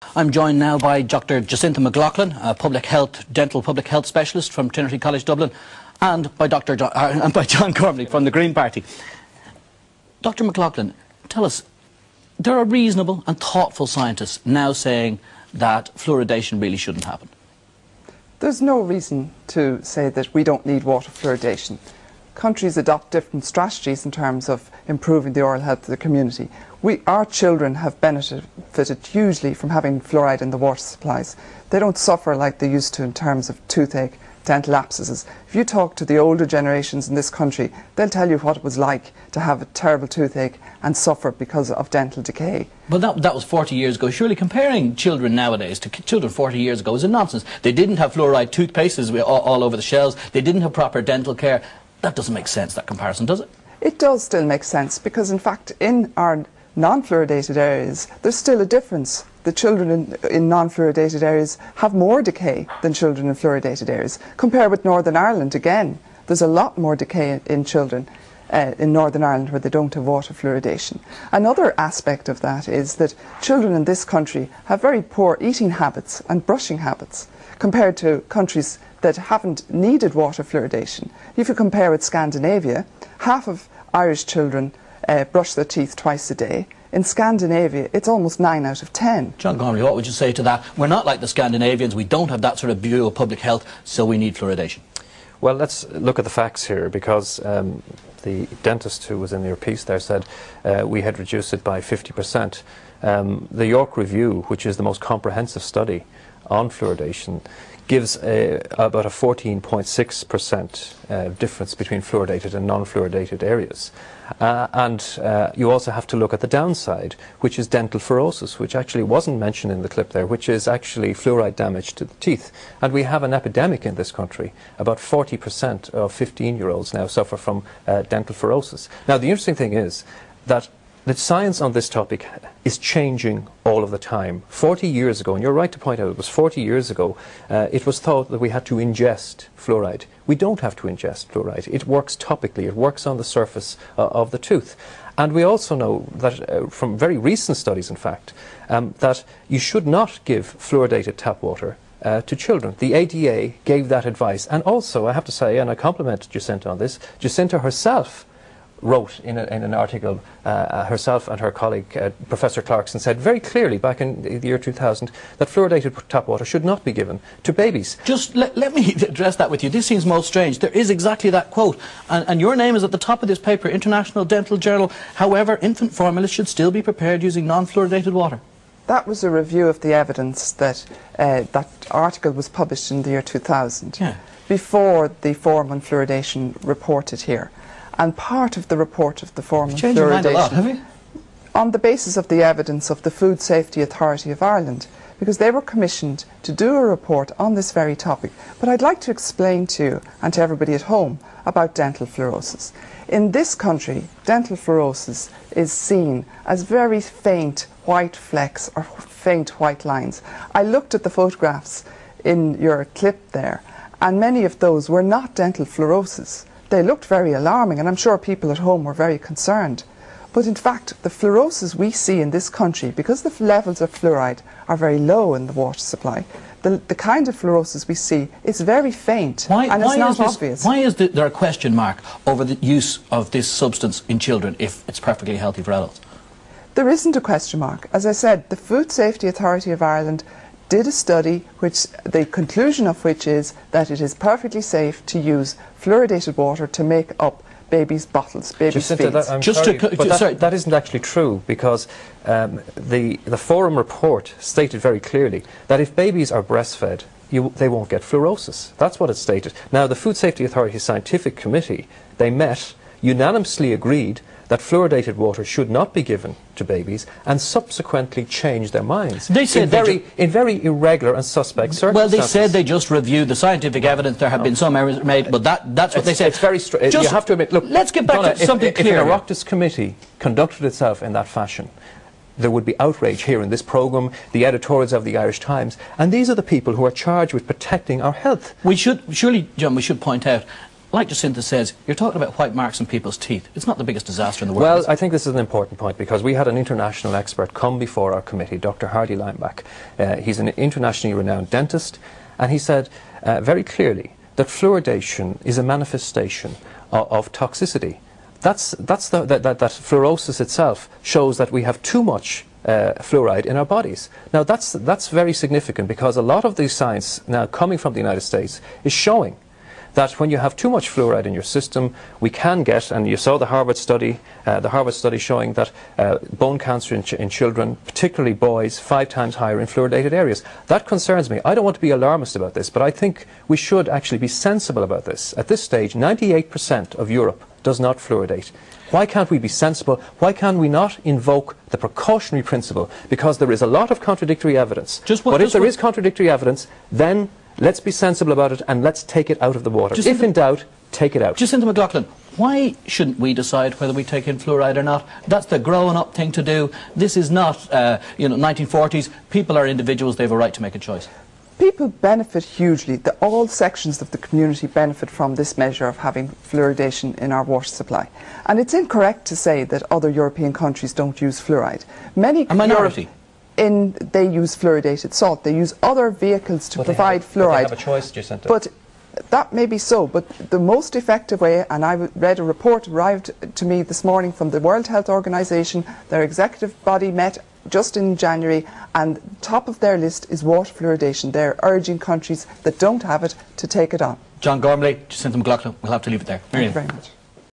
I'm joined now by Dr. Jacinta McLaughlin, a dental public health specialist from Trinity College Dublin, and by John Gormley from the Green Party. Dr. McLaughlin, tell us, there are reasonable and thoughtful scientists now saying that fluoridation really shouldn't happen. There's no reason to say that we don't need water fluoridation. Countries adopt different strategies in terms of improving the oral health of the community. Our children have benefited hugely from having fluoride in the water supplies. They don't suffer like they used to in terms of toothache, dental abscesses. If you talk to the older generations in this country, they'll tell you what it was like to have a terrible toothache and suffer because of dental decay. Well, that was 40 years ago. Surely comparing children nowadays to children 40 years ago is a nonsense. They didn't have fluoride toothpastes all over the shelves. They didn't have proper dental care. That doesn't make sense, that comparison, does it? It does still make sense because, in fact, in our non-fluoridated areas, there's still a difference. The children in non-fluoridated areas have more decay than children in fluoridated areas. Compare with Northern Ireland, again, there's a lot more decay in children in Northern Ireland where they don't have water fluoridation. Another aspect of that is that children in this country have very poor eating habits and brushing habits compared to countries that haven't needed water fluoridation. If you compare with Scandinavia, half of Irish children brush their teeth twice a day. In Scandinavia, it's almost 9 out of 10. John Gormley, what would you say to that? We're not like the Scandinavians. We don't have that sort of view of public health, so we need fluoridation. Well, let's look at the facts here, because the dentist who was in your piece there said we had reduced it by 50%. The York Review, which is the most comprehensive study on fluoridation, gives about a 14.6% difference between fluoridated and non-fluoridated areas. You also have to look at the downside, which is dental fluorosis, which actually wasn't mentioned in the clip there, which is actually fluoride damage to the teeth. And we have an epidemic in this country. About 40% of 15-year-olds now suffer from dental fluorosis. Now, the interesting thing is that the science on this topic is changing all of the time. 40 years ago, and you're right to point out, it was 40 years ago, it was thought that we had to ingest fluoride. We don't have to ingest fluoride. It works topically. It works on the surface of the tooth. And we also know that from very recent studies, in fact, that you should not give fluoridated tap water to children. The ADA gave that advice. And also, I have to say, and I compliment Jacinta on this, Jacinta herself wrote in an article, herself and her colleague, Professor Clarkson, said very clearly back in the year 2000 that fluoridated tap water should not be given to babies. Just let me address that with you. This seems most strange. There is exactly that quote, and your name is at the top of this paper, International Dental Journal. However, infant formula should still be prepared using non-fluoridated water. That was a review of the evidence that that article was published in the year 2000, before the Forum on Fluoridation reported here. And part of the report of the Forum on Fluoridation, your mind a lot, have you? On the basis of the evidence of the Food Safety Authority of Ireland, because they were commissioned to do a report on this very topic. But I'd like to explain to you and to everybody at home about dental fluorosis. In this country, dental fluorosis is seen as very faint white flecks or faint white lines. I looked at the photographs in your clip there, and many of those were not dental fluorosis. They looked very alarming, and I'm sure people at home were very concerned. But in fact, the fluorosis we see in this country, because the levels of fluoride are very low in the water supply, the kind of fluorosis we see is very faint, and it's not obvious. Why is there a question mark over the use of this substance in children if it's perfectly healthy for adults? There isn't a question mark. As I said, the Food Safety Authority of Ireland did a study which the conclusion of which is that it is perfectly safe to use fluoridated water to make up babies' bottles, babies' feeds. That isn't actually true, because the Forum report stated very clearly that if babies are breastfed, they won't get fluorosis. That's what it stated. Now, the Food Safety Authority Scientific Committee, they met, unanimously agreed that fluoridated water should not be given to babies, and subsequently changed their minds. They said in very irregular and suspect circumstances. Well, they said they just reviewed the scientific evidence. There have been some errors made, but that's what they said. It's very strange. You have to admit, look, let's get back to something clear. If an Oireachtas committee conducted itself in that fashion, there would be outrage here in this programme, the editorials of the Irish Times, and these are the people who are charged with protecting our health. Surely, John, we should point out, like Jacinta says, you're talking about white marks on people's teeth. It's not the biggest disaster in the world. Well, I think this is an important point, because we had an international expert come before our committee, Dr. Hardy Lineback. He's an internationally renowned dentist, and he said very clearly that fluoridation is a manifestation of toxicity. That fluorosis itself shows that we have too much fluoride in our bodies. Now that's very significant, because a lot of the science now coming from the United States is showing that when you have too much fluoride in your system, we can get, and you saw the Harvard study showing that bone cancer in children, particularly boys, 5 times higher in fluoridated areas. That concerns me. I don't want to be alarmist about this, but I think we should actually be sensible about this. At this stage, 98% of Europe does not fluoridate. Why can't we be sensible? Why can we not invoke the precautionary principle? Because there is a lot of contradictory evidence. But if there is contradictory evidence, then let's be sensible about it, and let's take it out of the water. If in doubt, take it out. Jacinta McLaughlin, why shouldn't we decide whether we take in fluoride or not? That's the grown-up thing to do. This is not, 1940s. People are individuals. They have a right to make a choice. People benefit hugely. All sections of the community benefit from this measure of having fluoridation in our water supply. And it's incorrect to say that other European countries don't use fluoride. A minority. They use fluoridated salt. They use other vehicles to provide fluoride. But they have a choice, Jacinta. But that may be so, but the most effective way, and I read a report arrived to me this morning from the World Health Organization. Their executive body met just in January, and top of their list is water fluoridation. They're urging countries that don't have it to take it on. John Gormley, Jacinta McLaughlin, we'll have to leave it there. Thank you very much.